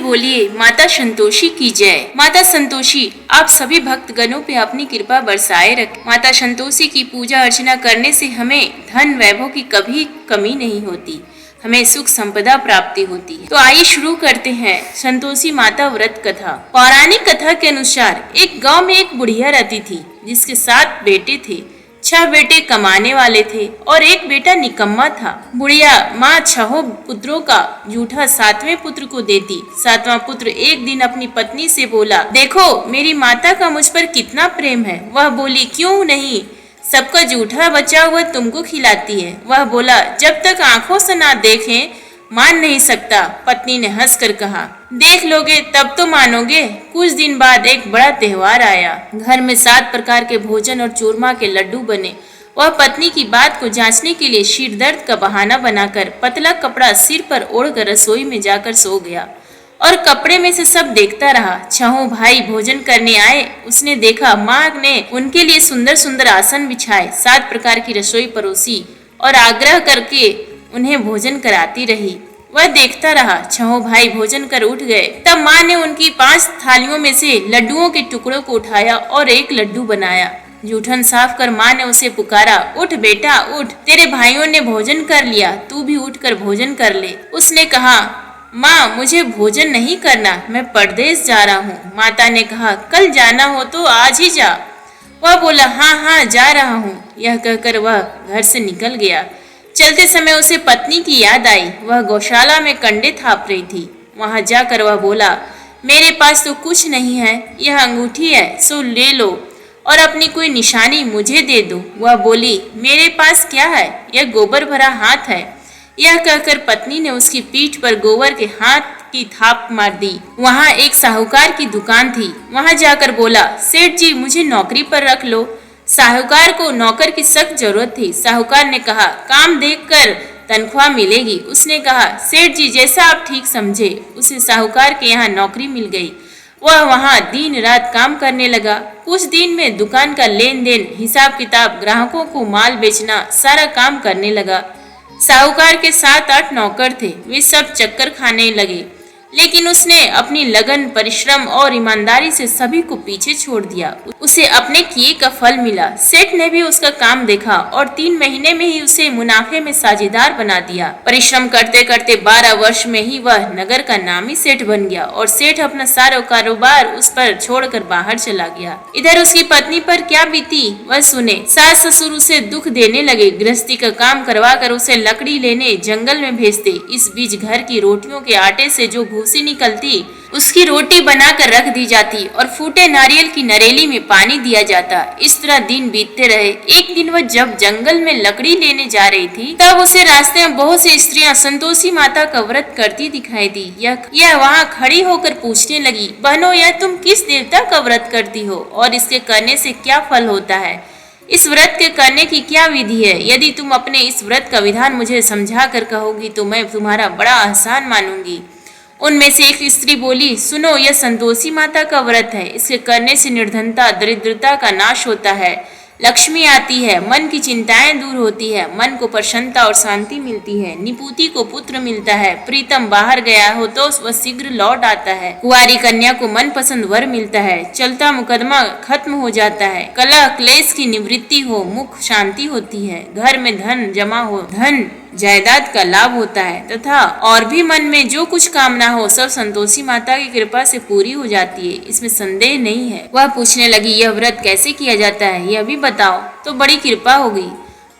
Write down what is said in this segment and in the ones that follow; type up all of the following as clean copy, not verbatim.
बोलिए माता संतोषी की जय। माता संतोषी आप सभी भक्तगणों पे अपनी कृपा बरसाए रखें। माता संतोषी की पूजा अर्चना करने से हमें धन वैभव की कभी कमी नहीं होती, हमें सुख संपदा प्राप्ति होती है। तो आइए शुरू करते हैं संतोषी माता व्रत कथा। पौराणिक कथा के अनुसार एक गांव में एक बुढ़िया रहती थी जिसके 7 बेटे थे। 6 बेटे कमाने वाले थे और एक बेटा निकम्मा था। बुढ़िया माँ 6 पुत्रों का जूठा 7वें पुत्र को देती। 7वां पुत्र एक दिन अपनी पत्नी से बोला, देखो मेरी माता का मुझ पर कितना प्रेम है। वह बोली, क्यों नहीं, सबका जूठा बचा हुआ तुमको खिलाती है। वह बोला, जब तक आंखों से ना देखें मान नहीं सकता। पत्नी ने हंसकर कहा, देख लोगे तब तो मानोगे। कुछ दिन बाद एक बड़ा त्योहार आया। घर में 7 प्रकार के भोजन और चूरमा के लड्डू बने। वह पत्नी की बात को जांचने के लिए सिर दर्द का बहाना बनाकर पतला कपड़ा सिर पर ओढ़कर रसोई में जाकर सो गया और कपड़े में से सब देखता रहा। 6 भाई भोजन करने आए। उसने देखा माँ ने उनके लिए सुंदर सुंदर आसन बिछाए, 7 प्रकार की रसोई परोसी और आग्रह करके उन्हें भोजन कराती रही। वह देखता रहा। 6 भाई भोजन कर उठ गए। तब माँ ने उनकी 5 थालियों में से लड्डुओं के टुकड़ों को उठाया और एक लड्डू बनाया। जूठन साफ कर माँ ने उसे पुकारा, उठ बेटा उठ, तेरे भाइयों ने भोजन कर लिया, तू भी उठ कर भोजन कर ले। उसने कहा, माँ मुझे भोजन नहीं करना, मैं परदेश जा रहा हूँ। माता ने कहा, कल जाना हो तो आज ही जा। वह बोला, हाँ हाँ जा रहा हूँ। यह कहकर वह घर से निकल गया। चलते समय उसे पत्नी की याद आई। वह गौशाला में कंडे थाप रही थी। वहां जाकर वह बोला, मेरे पास तो कुछ नहीं है, यह अंगूठी है सो ले लो और अपनी कोई निशानी मुझे दे दो। वह बोली, मेरे पास क्या है, यह गोबर भरा हाथ है। यह कहकर पत्नी ने उसकी पीठ पर गोबर के हाथ की थाप मार दी। वहां एक साहूकार की दुकान थी। वहां जाकर बोला, सेठ जी मुझे नौकरी पर रख लो। साहूकार को नौकर की सख्त जरूरत थी। साहूकार ने कहा, काम देखकर तनख्वाह मिलेगी। उसने कहा, सेठ जी जैसा आप ठीक समझे। उसे साहूकार के यहाँ नौकरी मिल गई। वह वहाँ दिन रात काम करने लगा। कुछ दिन में दुकान का लेन देन, हिसाब किताब, ग्राहकों को माल बेचना, सारा काम करने लगा। साहूकार के 7-8 नौकर थे। वे सब चक्कर खाने लगे, लेकिन उसने अपनी लगन, परिश्रम और ईमानदारी से सभी को पीछे छोड़ दिया। उसे अपने किए का फल मिला। सेठ ने भी उसका काम देखा और 3 महीने में ही उसे मुनाफे में साझेदार बना दिया। परिश्रम करते करते 12 वर्ष में ही वह नगर का नामी सेठ बन गया और सेठ अपना सारा कारोबार उस पर छोड़कर बाहर चला गया। इधर उसकी पत्नी पर क्या बीती वह सुने। सास ससुर उसे दुख देने लगे। गृहस्थी का काम करवा कर उसे लकड़ी लेने जंगल में भेजते। इस बीच घर की रोटियों के आटे से जो भूसी निकलती उसकी रोटी बनाकर रख दी जाती और फूटे नारियल की नरेली में पानी दिया जाता। इस तरह दिन बीतते रहे। एक दिन वह जब जंगल में लकड़ी लेने जा रही थी तब उसे रास्ते में बहुत सी स्त्रियां संतोषी माता का व्रत करती दिखाई दी। यह वहां खड़ी होकर पूछने लगी, बहनों यह तुम किस देवता का व्रत करती हो और इसके करने से क्या फल होता है? इस व्रत के करने की क्या विधि है? यदि तुम अपने इस व्रत का विधान मुझे समझा कर कहोगी तो मैं तुम्हारा बड़ा एहसान मानूंगी। उनमें से एक स्त्री बोली, सुनो यह संतोषी माता का व्रत है। इसके करने से निर्धनता, दरिद्रता का नाश होता है, लक्ष्मी आती है, मन की चिंताएं दूर होती है, मन को प्रसन्नता और शांति मिलती है, निपुति को पुत्र मिलता है, प्रीतम बाहर गया हो तो वह शीघ्र लौट आता है, कुंवारी कन्या को मनपसंद वर मिलता है, चलता मुकदमा खत्म हो जाता है, कलह क्लेश की निवृत्ति हो, मुख शांति होती है, घर में धन जमा हो, धन जायदाद का लाभ होता है तथा और भी मन में जो कुछ कामना हो सब संतोषी माता की कृपा से पूरी हो जाती है, इसमें संदेह नहीं है। वह पूछने लगी, यह व्रत कैसे किया जाता है यह भी बताओ तो बड़ी कृपा होगी।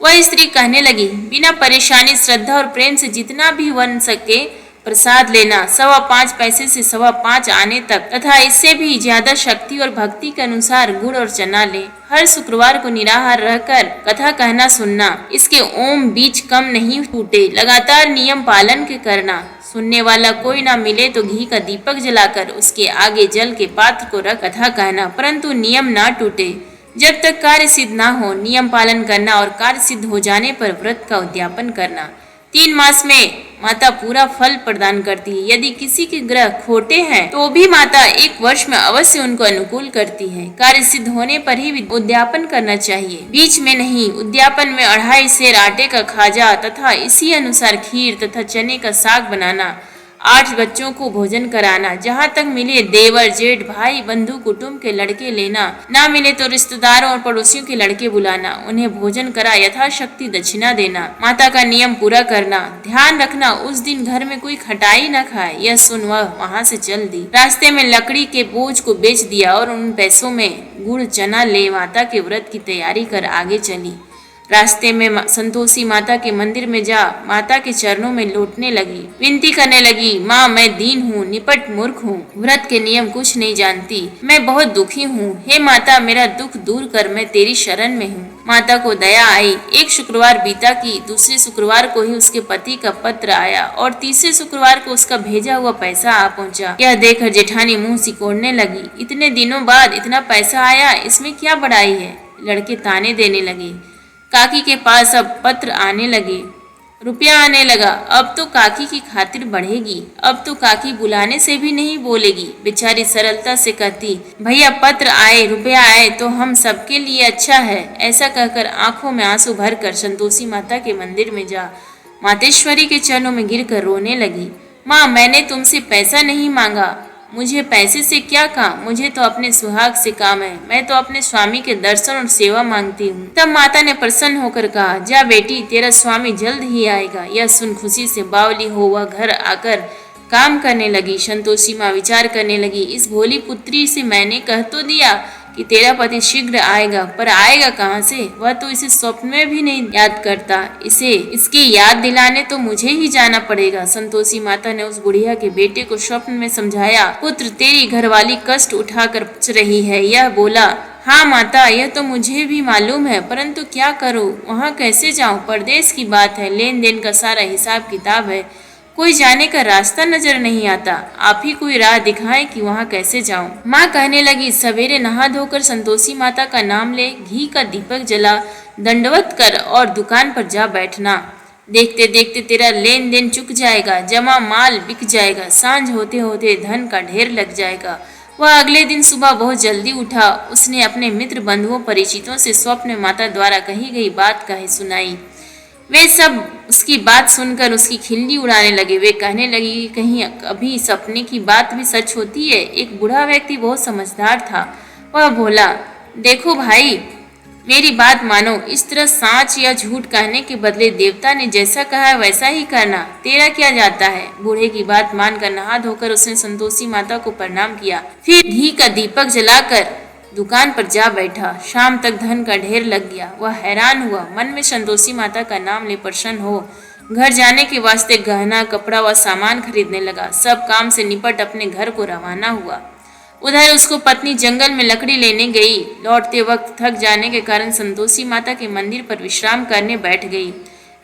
वह स्त्री कहने लगी, बिना परेशानी, श्रद्धा और प्रेम से जितना भी बन सके प्रसाद लेना, 5.25 पैसे से 5.25 आने तक तथा इससे भी ज्यादा शक्ति और भक्ति के अनुसार गुड़ और चना ले। हर शुक्रवार को निराहार रहकर कथा कहना सुनना। इसके ओम बीज कम नहीं टूटे। लगातार नियम पालन के करना। सुनने वाला कोई ना मिले तो घी का दीपक जलाकर उसके आगे जल के पात्र को रख कथा कहना, परंतु नियम ना टूटे। जब तक कार्य सिद्ध ना हो नियम पालन करना और कार्य सिद्ध हो जाने पर व्रत का उद्यापन करना। 3 मास में माता पूरा फल प्रदान करती है। यदि किसी के ग्रह खोटे हैं तो भी माता 1 वर्ष में अवश्य उनको अनुकूल करती है। कार्य सिद्ध होने पर ही उद्यापन करना चाहिए, बीच में नहीं। उद्यापन में 2.5 सेर आटे का खाजा तथा इसी अनुसार खीर तथा चने का साग बनाना, 8 बच्चों को भोजन कराना, जहाँ तक मिले देवर जेठ भाई बंधु कुटुंब के लड़के लेना, ना मिले तो रिश्तेदारों और पड़ोसियों के लड़के बुलाना, उन्हें भोजन करा यथाशक्ति दक्षिणा देना, माता का नियम पूरा करना, ध्यान रखना उस दिन घर में कोई खटाई न खाए। यह सुन वह वहाँ से चल दी। रास्ते में लकड़ी के बोझ को बेच दिया और उन पैसों में गुड़ चना ले माता के व्रत की तैयारी कर आगे चली। रास्ते में संतोषी माता के मंदिर में जा माता के चरणों में लौटने लगी, विनती करने लगी, माँ मैं दीन हूँ, निपट मूर्ख हूँ, व्रत के नियम कुछ नहीं जानती, मैं बहुत दुखी हूँ, हे माता मेरा दुख दूर कर, मैं तेरी शरण में हूँ। माता को दया आई। एक शुक्रवार बीता कि दूसरे शुक्रवार को ही उसके पति का पत्र आया और तीसरे शुक्रवार को उसका भेजा हुआ पैसा आ पहुँचा। यह देखकर जेठानी मुँह सिकोड़ने लगी, इतने दिनों बाद इतना पैसा आया, इसमें क्या बड़ाई है। लड़के ताने देने लगे। काकी के पास अब पत्र आने लगे, रुपया आने लगा। अब तो काकी की खातिर बढ़ेगी, अब तो काकी बुलाने से भी नहीं बोलेगी। बेचारी सरलता से कहती, भैया पत्र आए, रुपया आए तो हम सबके लिए अच्छा है। ऐसा कहकर आंखों में आंसू भरकर संतोषी माता के मंदिर में जा मातेश्वरी के चरणों में गिरकर रोने लगी। माँ मैंने तुमसे पैसा नहीं मांगा, मुझे पैसे से क्या काम, मुझे तो अपने सुहाग से काम है, मैं तो अपने स्वामी के दर्शन और सेवा मांगती हूँ। तब माता ने प्रसन्न होकर कहा, जा बेटी तेरा स्वामी जल्द ही आएगा। यह सुन खुशी से बावली हो वह घर आकर काम करने लगी। संतोषी माँ विचार करने लगी, इस भोली पुत्री से मैंने कह तो दिया कि तेरा पति शीघ्र आएगा, पर आएगा कहाँ से, वह तो इसे स्वप्न में भी नहीं याद करता, इसे इसकी याद दिलाने तो मुझे ही जाना पड़ेगा। संतोषी माता ने उस बुढ़िया के बेटे को स्वप्न में समझाया, पुत्र तेरी घरवाली कष्ट उठाकर पूछ रही है। यह बोला, हाँ माता यह तो मुझे भी मालूम है, परंतु क्या करूँ, वहाँ कैसे जाऊँ, परदेश की बात है, लेन देन का सारा हिसाब किताब है, कोई जाने का रास्ता नजर नहीं आता, आप ही कोई राह दिखाएं कि वहाँ कैसे जाऊं। माँ कहने लगी, सवेरे नहा धोकर संतोषी माता का नाम ले, घी का दीपक जला, दंडवत कर और दुकान पर जा बैठना। देखते देखते तेरा लेन देन चुक जाएगा, जमा माल बिक जाएगा, सांझ होते होते धन का ढेर लग जाएगा। वह अगले दिन सुबह बहुत जल्दी उठा। उसने अपने मित्र बंधुओं परिचितों से स्वप्न माता द्वारा कही गई बात कहे सुनाई। वे सब उसकी बात सुनकर उसकी खिल्ली उड़ाने लगे। वे कहने लगे कि कहीं कभी सपने की बात भी सच होती है। एक बूढ़ा व्यक्ति बहुत समझदार था। वह बोला, देखो भाई मेरी बात मानो, इस तरह सांच या झूठ कहने के बदले देवता ने जैसा कहा है वैसा ही करना, तेरा क्या जाता है। बूढ़े की बात मानकर नहा धोकर उसने संतोषी माता को प्रणाम किया, फिर घी का दीपक जलाकर दुकान पर जा बैठा। शाम तक धन का ढेर लग गया। वह हैरान हुआ, मन में संतोषी माता का नाम ले प्रसन्न हो घर जाने के वास्ते गहना कपड़ा व सामान खरीदने लगा। सब काम से निपट अपने घर को रवाना हुआ। उधर उसको पत्नी जंगल में लकड़ी लेने गई। लौटते वक्त थक जाने के कारण संतोषी माता के मंदिर पर विश्राम करने बैठ गई।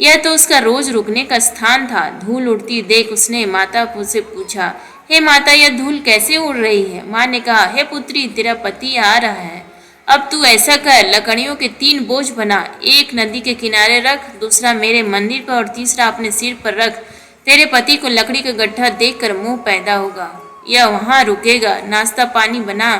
यह तो उसका रोज रुकने का स्थान था। धूल उड़ती देख उसने माता से पूछा, हे माता यह धूल कैसे उड़ रही है। माँ ने कहा, हे पुत्री तेरा पति आ रहा है, अब तू ऐसा कर, लकड़ियों के 3 बोझ बना, एक नदी के किनारे रख, दूसरा मेरे मंदिर पर और तीसरा अपने सिर पर रख। तेरे पति को लकड़ी का गड्ढा देखकर मोह पैदा होगा, यह वहाँ रुकेगा, नाश्ता पानी बना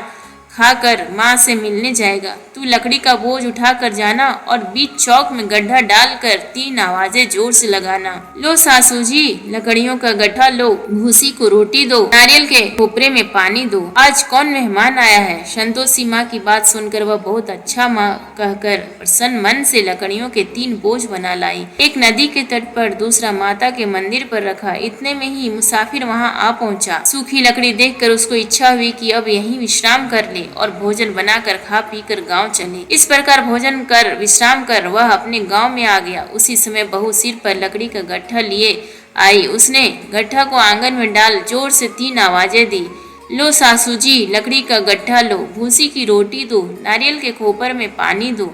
खाकर माँ से मिलने जाएगा। तू लकड़ी का बोझ उठा कर जाना और बीच चौक में गड्ढा डालकर 3 आवाजें जोर से लगाना। लो सासू जी लकड़ियों का गड्ढा लो, भूसी को रोटी दो, नारियल के खोपरे में पानी दो, आज कौन मेहमान आया है। संतोषी माँ की बात सुनकर वह बहुत अच्छा माँ कहकर प्रसन्न मन से लकड़ियों के 3 बोझ बना लाई। एक नदी के तट पर, दूसरा माता के मंदिर पर रखा। इतने में ही मुसाफिर वहाँ आ पहुँचा। सूखी लकड़ी देखकर उसको इच्छा हुई कि अब यहीं विश्राम कर ले और भोजन बनाकर खा पी कर गाँव चले। इस प्रकार भोजन कर विश्राम कर वह अपने गांव में आ गया। उसी समय बहू सिर पर लकड़ी का गट्ठा लिए आई। उसने गट्ठा को आंगन में डाल जोर से 3 आवाजें दी, लो सासू जी लकड़ी का गट्ठा लो, भूसी की रोटी दो, नारियल के खोपर में पानी दो,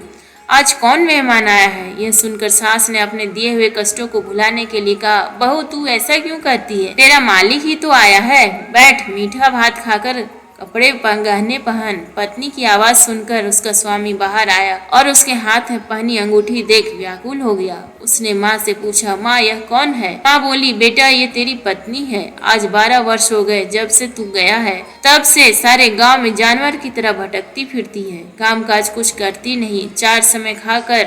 आज कौन मेहमान आया है। यह सुनकर सास ने अपने दिए हुए कष्टों को भुलाने के लिए कहा, बहू तू ऐसा क्यों कहती है, तेरा मालिक ही तो आया है, बैठ मीठा भात खाकर कपड़े गहने पहन। पत्नी की आवाज सुनकर उसका स्वामी बाहर आया और उसके हाथ में पहनी अंगूठी देख व्याकुल हो गया। उसने माँ से पूछा, माँ यह कौन है। माँ बोली, बेटा ये तेरी पत्नी है। आज 12 वर्ष हो गए जब से तू गया है, तब से सारे गांव में जानवर की तरह भटकती फिरती है, काम काज कुछ करती नहीं, 4 समय खाकर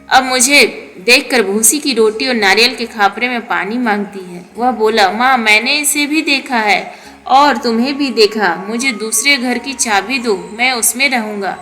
अब मुझे देखकर भूसी की रोटी और नारियल के खापरे में पानी मांगती है। वह बोला, माँ मैंने इसे भी देखा है और तुम्हें भी देखा, मुझे दूसरे घर की चाबी दो, मैं उसमें रहूंगा।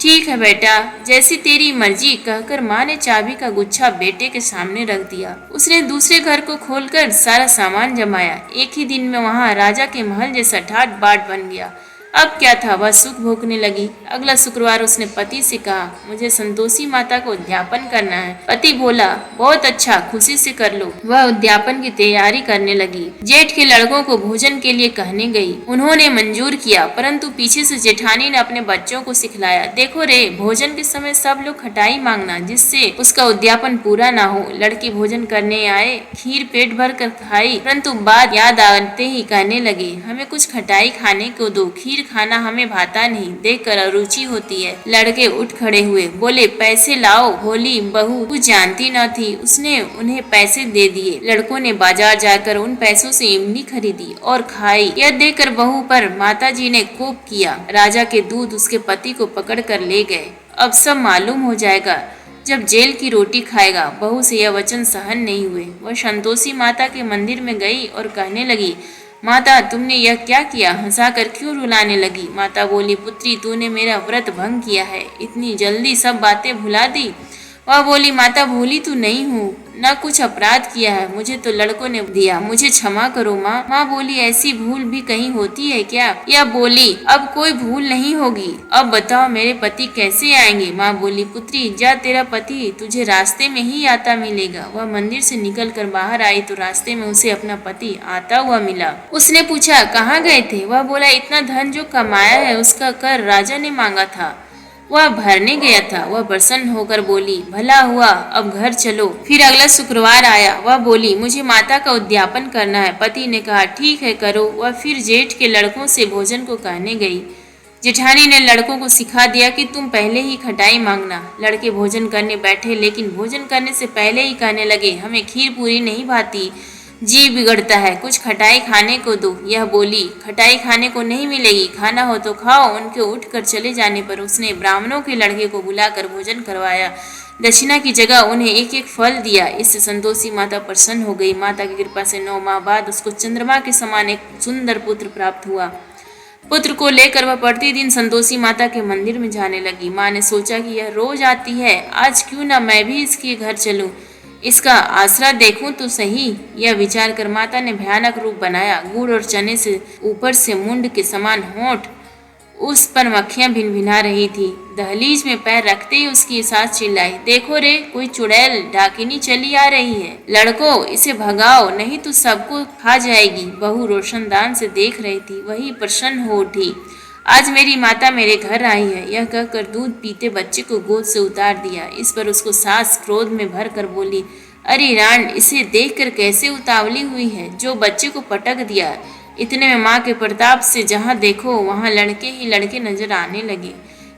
ठीक है बेटा, जैसी तेरी मर्जी, कहकर माँ ने चाबी का गुच्छा बेटे के सामने रख दिया। उसने दूसरे घर को खोलकर सारा सामान जमाया। एक ही दिन में वहाँ राजा के महल जैसा ठाट बाट बन गया। अब क्या था, वह सुख भोगने लगी। अगला शुक्रवार उसने पति से कहा, मुझे संतोषी माता को उद्यापन करना है। पति बोला, बहुत अच्छा, खुशी से कर लो। वह उद्यापन की तैयारी करने लगी। जेठ के लड़कों को भोजन के लिए कहने गई। उन्होंने मंजूर किया, परंतु पीछे से जेठानी ने अपने बच्चों को सिखलाया, देखो रे, भोजन के समय सब लोग खटाई मांगना, जिससे उसका उद्यापन पूरा ना हो। लड़के भोजन करने आए, खीर पेट भर कर खाई, परंतु बात याद आते ही कहने लगे, हमें कुछ खटाई खाने को दो, खीर खाना हमें भाता नहीं, देखकर अरुचि होती है। लड़के उठ खड़े हुए, बोले, पैसे लाओ। भोली बहू कुछ जानती न थी, उसने उन्हें पैसे दे दिए। लड़कों ने बाजार जाकर उन पैसों से इमली खरीदी और खाई। यह देखकर बहू पर माताजी ने कोप किया। राजा के दूत उसके पति को पकड़ कर ले गए। अब सब मालूम हो जाएगा जब जेल की रोटी खाएगा। बहू से यह वचन सहन नहीं हुए। वह संतोषी माता के मंदिर में गई और कहने लगी, माता तुमने यह क्या किया, हंसाकर क्यों रुलाने लगी। माता बोली, पुत्री तूने मेरा व्रत भंग किया है, इतनी जल्दी सब बातें भुला दी। वह बोली, माता भूली तो नहीं हूँ, न कुछ अपराध किया है, मुझे तो लड़कों ने दिया, मुझे क्षमा करो माँ। माँ बोली, ऐसी भूल भी कहीं होती है क्या। यह बोली, अब कोई भूल नहीं होगी, अब बताओ मेरे पति कैसे आएंगे। माँ बोली, पुत्री जा, तेरा पति तुझे रास्ते में ही आता मिलेगा। वह मंदिर से निकलकर बाहर आई तो रास्ते में उसे अपना पति आता हुआ मिला। उसने पूछा, कहाँ गए थे। वह बोला, इतना धन जो कमाया है उसका कर राजा ने मांगा था, वह भरने गया था। वह प्रसन्न होकर बोली, भला हुआ, अब घर चलो। फिर अगला शुक्रवार आया। वह बोली, मुझे माता का उद्यापन करना है। पति ने कहा, ठीक है करो। वह फिर जेठ के लड़कों से भोजन को कहने गई। जेठानी ने लड़कों को सिखा दिया कि तुम पहले ही खटाई मांगना। लड़के भोजन करने बैठे, लेकिन भोजन करने से पहले ही कहने लगे, हमें खीर पूरी नहीं भाती, जी बिगड़ता है, कुछ खटाई खाने को दो। यह बोली, खटाई खाने को नहीं मिलेगी, खाना हो तो खाओ। उनके उठकर चले जाने पर उसने ब्राह्मणों के लड़के को बुलाकर भोजन करवाया। दक्षिणा की जगह उन्हें एक एक फल दिया। इससे संतोषी माता प्रसन्न हो गई। माता की कृपा से 9 माह बाद उसको चंद्रमा के समान एक सुंदर पुत्र प्राप्त हुआ। पुत्र को लेकर वह प्रतिदिन संतोषी माता के मंदिर में जाने लगी। माँ ने सोचा कि यह रोज आती है, आज क्यों न मैं भी इसके घर चलूं, इसका आसरा देखूं तो सही। यह विचार कर माता ने भयानक रूप बनाया। गुड़ और चने से ऊपर से मुंड के समान होंठ, उस पर मक्खियां भिनभिना रही थी। दहलीज में पैर रखते ही उसकी सास चिल्लाई, देखो रे, कोई चुड़ैल डाकिनी चली आ रही है, लड़को इसे भगाओ नहीं तो सबको खा जाएगी। बहू रोशनदान से देख रही थी, वही प्रसन्न हो उठी। आज मेरी माता मेरे घर आई है, यह कहकर दूध पीते बच्चे को गोद से उतार दिया। इस पर उसको सास क्रोध में भर कर बोली, अरे रान, इसे देखकर कैसे उतावली हुई है, जो बच्चे को पटक दिया। इतने में माँ के प्रताप से जहाँ देखो वहाँ लड़के ही लड़के नजर आने लगे।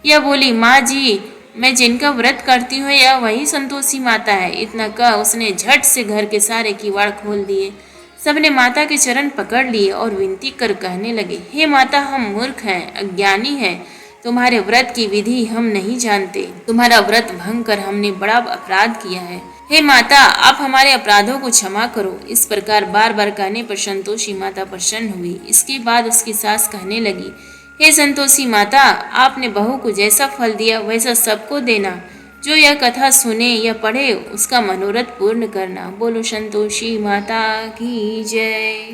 यह बोली, माँ जी, मैं जिनका व्रत करती हूँ यह वही संतोषी माता है। इतना कह उसने झट से घर के सारे किवाड़ खोल दिए। सबने माता के चरण पकड़ लिए और विनती कर कहने लगे, हे माता, हम मूर्ख हैं, अज्ञानी हैं, तुम्हारे व्रत की विधि हम नहीं जानते, तुम्हारा व्रत भंग कर हमने बड़ा अपराध किया है। हे माता, आप हमारे अपराधों को क्षमा करो। इस प्रकार बार बार कहने पर संतोषी माता प्रसन्न हुई। इसके बाद उसकी सास कहने लगी, हे संतोषी माता, आपने बहू को जैसा फल दिया वैसा सबको देना। जो यह कथा सुने या पढ़े उसका मनोरथ पूर्ण करना। बोलो संतोषी माता की जय।